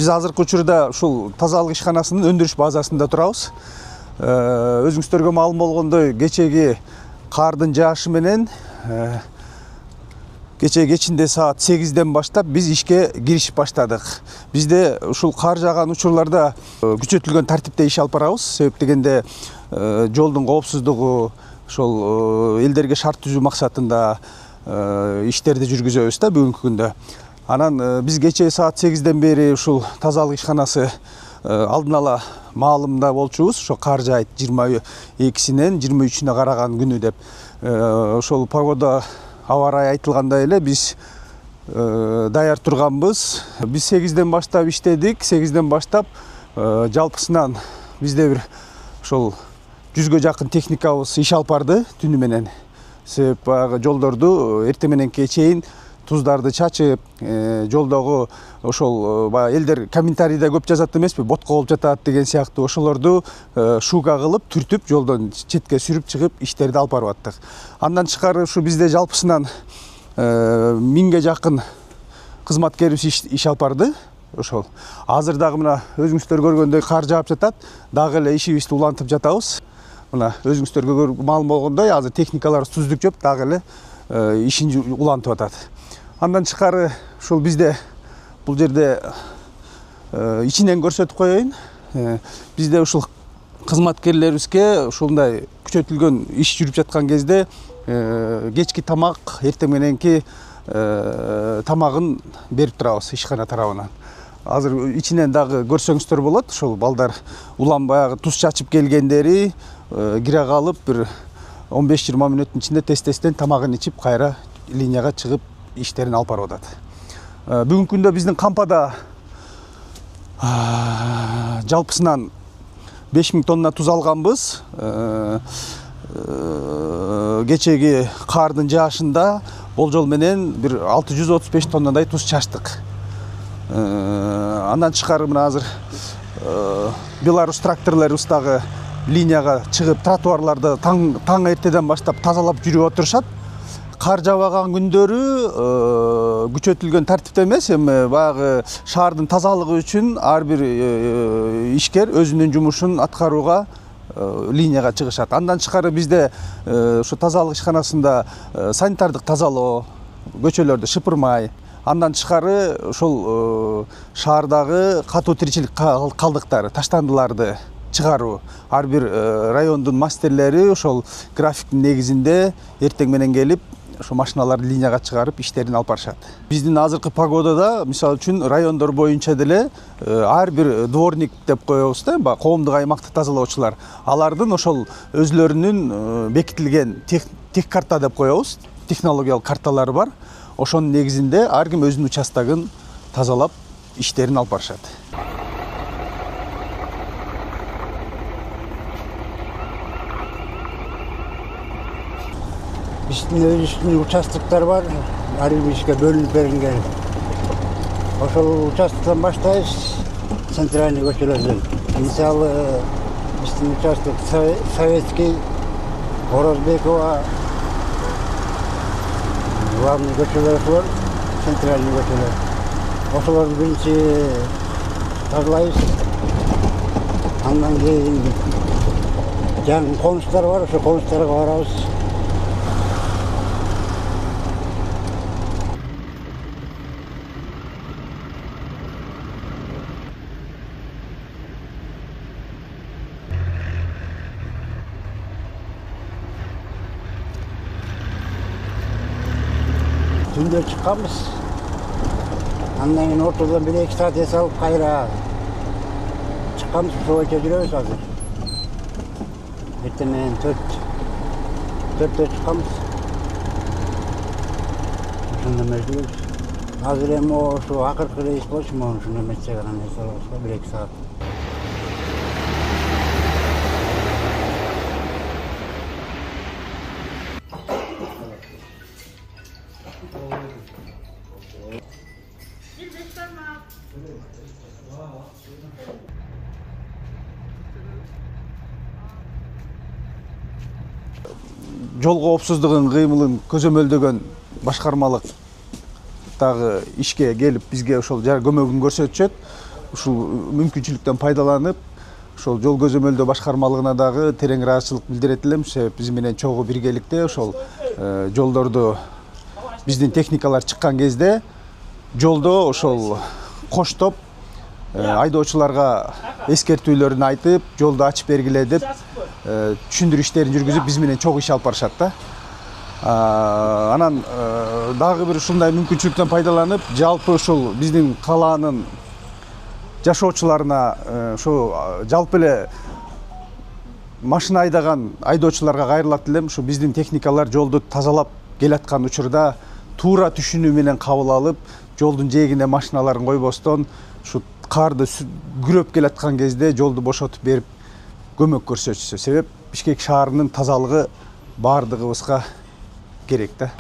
Биз азыркы учурда ушул тазалык ишканасынын өндүрүш базасында турабыз. Өзүңүздөргө маалым болгондой, кечеги кардын жаашы менен кече кечинде саат 8ден баштап биз ишке киришип баштадык. Бизде ушул кар жааган учурларда күчөтүлгөн тартипте иш алып барабыз. Себеп дегенде жолдун коопсуздугу, ошол элдерге шарт түзүү максатында иштерди жүргүзөбүз да бүгүнкү күндө. Анан биз кечээ саат 8ден бери ушул тазалык ишканасы алдын ала маалымда болчубуз. Ошо кар жаайт 22-синен 23-үнө караган күнү деп. Ошол погода аба ырайы айтылгандай эле биз даяр турганбыз. Биз 8ден баштап иштедик. 8ден баштап жалпысынан бизде бир ошол 100гө жакын техникабыз иш алып барды түнү менен. Себеп баягы жолдорду эртең мененке чейин туздарды чачып, жолдогу ошол баягы элдер комментарийде көп жазат эмеспи, ботко болуп жатат деген сыяктуу, ошолорду шуга кылып, түртүп, жолдон четке сүрүп чыгып иштерди алып барып аттык. Андан тышкары ушу бизде жалпысынан 1000ге жакын кызматкерибиз иш алып барды. Ошол азыр дагы мына өзүңүздөр көргөндөй кар жаап жатат, дагы эле ишибизди улантып жатабыз. Мына өзүңүздөргө маалым болгондой, азыр техникаларыбыз түздүк жоп, дагы эле ишин улантып атат. Андан тышкары ушул бизде бул жерде ичинен көрсөтүп коеюн. Бизде ушул кызматкерлерибизге ушундай күчөтүлгөн иш жүрүп жаткан кезде кечки тамак, эртең мененки тамагын берип турабыз ишкана тарабынан. Азыр ичинен дагы көрсөңүздөр болот. Ошол балдар улам баягы туз чачып келгендери кире калып бир 15-20 мүнөттүн ичинде тез-тезден тамагын ичип, кайра линияга чыгып иштерин алып барып атат. Бүгүнкү күндө биздин кампада жалпысынан 5000 тонна туз алганбыз. Кечеги кардын жаашында болжол менен бир 635 тоннадай туз чачтык. Андан тышкары мына азыр Беларусь тракторлорубуз дагы линияга чыгып, тротуарларды таң эртеден баштап тазалап жүрүп отурушат. Кар жаабаган күндөрү күчөтүлгөн тартипте эмес, эми баягы шаардын тазалыгы үчүн ар бир ишкер өзүнүн жумушун аткарууга линияга чыгышат. Андан тышкары бизде ушу тазалык ишканасында санитардык тазалоо, көчөлөрдү шыпырмай, андан тышкары ошол шаардагы катуу тиричилик калдыктары, таштандыларды чыгаруу. Ар бир райондун мастерлери ошол графиктин негизинде эртең менен келип, ошо машиналарды линияга чыгарып, иштерин алып барышат. Биздин азыркы погодада, мисалы үчүн, райондор боюнча деле ар бир дворник деп коебуз да, коомдук аймактык тазалоочулар. Алардын ошол өзлөрүнүн бекитилген тех карта деп коебуз, технологиялык карталары бар. Ошонун негизинде ар ким өзүнүн участогун тазалап, иштерин алып барышат. Биздин өзүбүздүн участоктор бар, ар бир ишке бөлүнүп берилген. Ошол участоктон баштайбыз, центральный көчөлөрдөн. Мисалы, биздин участок Советский, Орозбекова, главный көчөлөр бар, центральный көчөлөр. Ошолорду биринчи тазалайбыз. Андан кийин жаңы конуштар бар, ошо конуштарга барабыз. Түндө чыкканбыз. Андан кийин ортодон 1-2 саат эс алып кайра чыкканбыз, ошо боюнча жүрөбүз азыр. Эртең менен 4-тө чыкканбыз. Ошондон бери жүрөбүз. Азыр эми ошо акыркы рейс болчу, могу ушуну эметсек анан эс алабыз, 1-2 саат. Жол коопсуздугун кыймылын көзөмөлдөгөн башкармалык дагы ишке келип бизге ошол көмөгүн көрсөтүшөт. ушул мүмкүнчүлүктөн пайдаланып ошол жол көзөмөлдөө башкармалыгына дагы терең ыраазычылык билдирет элем. Себеп биз менен чогуу биргеликте ошол жолдорду биздин техникалар чыккан кезде жолдо ошол коштоп айдоочуларга эскертүүлөрүн айтып, жолду ачып бергиле деп түшүндүрүү иштерин жүргүзүп биз менен чогуу иш алып барышат да. Анан дагы бир ушундай мүмкүнчүлүктөн пайдаланып, жалпы ушул биздин калаанын жашоочуларына ушу жалпы эле машина айдаган айдоочуларга кайрылат элем. Ушу биздин техникалар жолду тазалап келаткан учурда туура түшүнүү менен кабыл алып, жолдун жээгине машиналарын койбостон ушу карды күрөп келаткан кезде жолду бошотуп берип көмөк көрсөтүшсө. Себеп Бишкек шаарынын тазалыгы баардыгыбызга керек да.